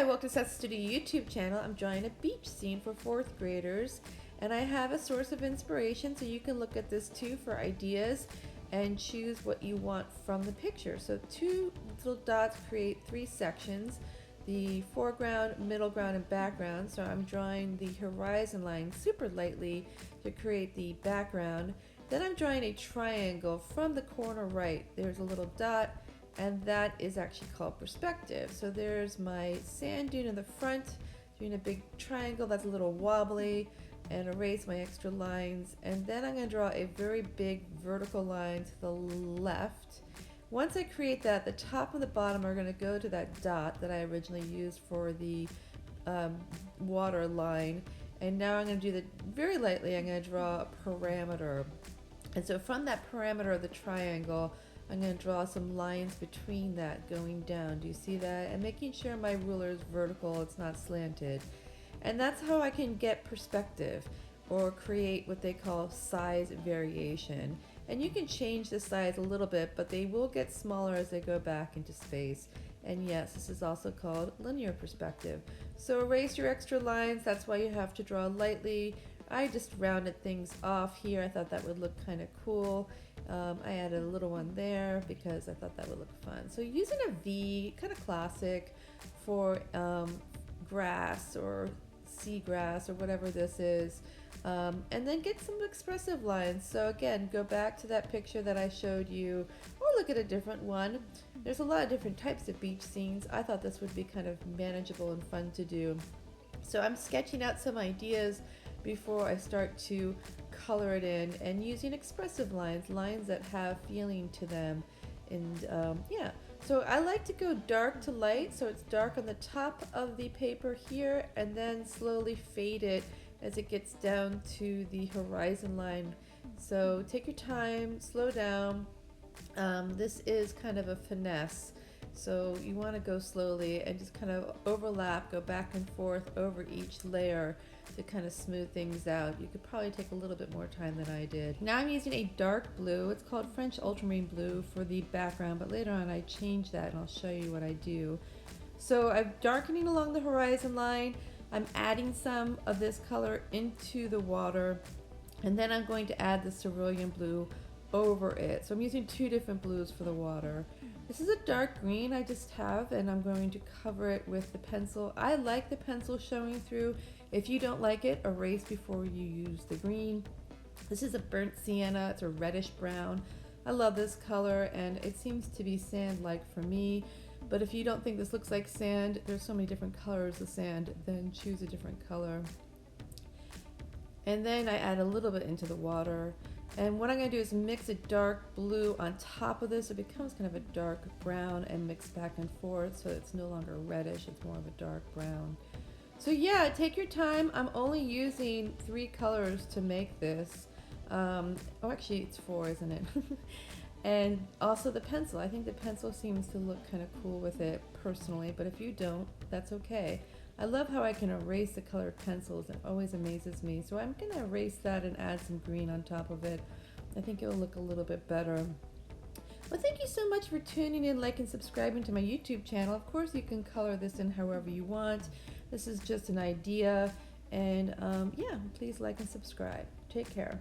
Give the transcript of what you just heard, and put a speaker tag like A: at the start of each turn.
A: Hi, welcome to Seth Studio YouTube channel. I'm drawing a beach scene for 4th graders, and I have a source of inspiration, so you can look at this too for ideas and choose what you want from the picture. So 2 little dots create 3 sections, the foreground, middle ground, and background. So I'm drawing the horizon line super lightly to create the background. Then I'm drawing a triangle from the corner right. There's a little dot, and that is actually called perspective. So there's my sand dune in the front, doing a big triangle that's a little wobbly, and erase my extra lines. And then I'm going to draw a very big vertical line to the left. Once I create that, the top and the bottom are going to go to that dot that I originally used for the water line. And now I'm going to do that very lightly. I'm going to draw a parameter. And so from that parameter of the triangle, I'm going to draw some lines between that going down. Do you see that? And making sure my ruler is vertical, it's not slanted. And that's how I can get perspective or create what they call size variation. And you can change the size a little bit, but they will get smaller as they go back into space. And yes, this is also called linear perspective. So erase your extra lines. That's why you have to draw lightly. I just rounded things off here. I thought that would look kind of cool. I added a little one there because I thought that would look fun. So using a V, kind of classic for grass or seagrass or whatever this is. And then get some expressive lines. So again, go back to that picture that I showed you or look at a different one. There's a lot of different types of beach scenes. I thought this would be kind of manageable and fun to do. So I'm sketching out some ideas before I start to color it in, and using expressive lines, lines that have feeling to them. And yeah, so I like to go dark to light, so it's dark on the top of the paper here, and then slowly fade it as it gets down to the horizon line. So take your time, slow down. This is kind of a finesse. So you want to go slowly and just kind of overlap, go back and forth over each layer to kind of smooth things out. You could probably take a little bit more time than I did. Now I'm using a dark blue. It's called French ultramarine blue for the background, but later on I change that and I'll show you what I do. So I'm darkening along the horizon line. I'm adding some of this color into the water, and then I'm going to add the cerulean blue over it. So I'm using 2 different blues for the water. This is a dark green I just have, and I'm going to cover it with the pencil. I like the pencil showing through. If you don't like it, erase before you use the green. This is a burnt sienna. It's a reddish brown. I love this color, and it seems to be sand-like for me. But if you don't think this looks like sand, there's so many different colors of sand, then choose a different color. And then I add a little bit into the water. And what I'm going to do is mix a dark blue on top of this. It becomes kind of a dark brown and mix back and forth, so it's no longer reddish, it's more of a dark brown. So yeah, take your time. I'm only using 3 colors to make this. Oh, actually it's 4, isn't it? And also the pencil. I think the pencil seems to look kind of cool with it personally, but if you don't, that's okay. I love how I can erase the colored pencils. It always amazes me. So I'm going to erase that and add some green on top of it. I think it will look a little bit better. Well, thank you so much for tuning in, liking, subscribing to my YouTube channel. Of course, you can color this in however you want. This is just an idea. And yeah, please like and subscribe. Take care.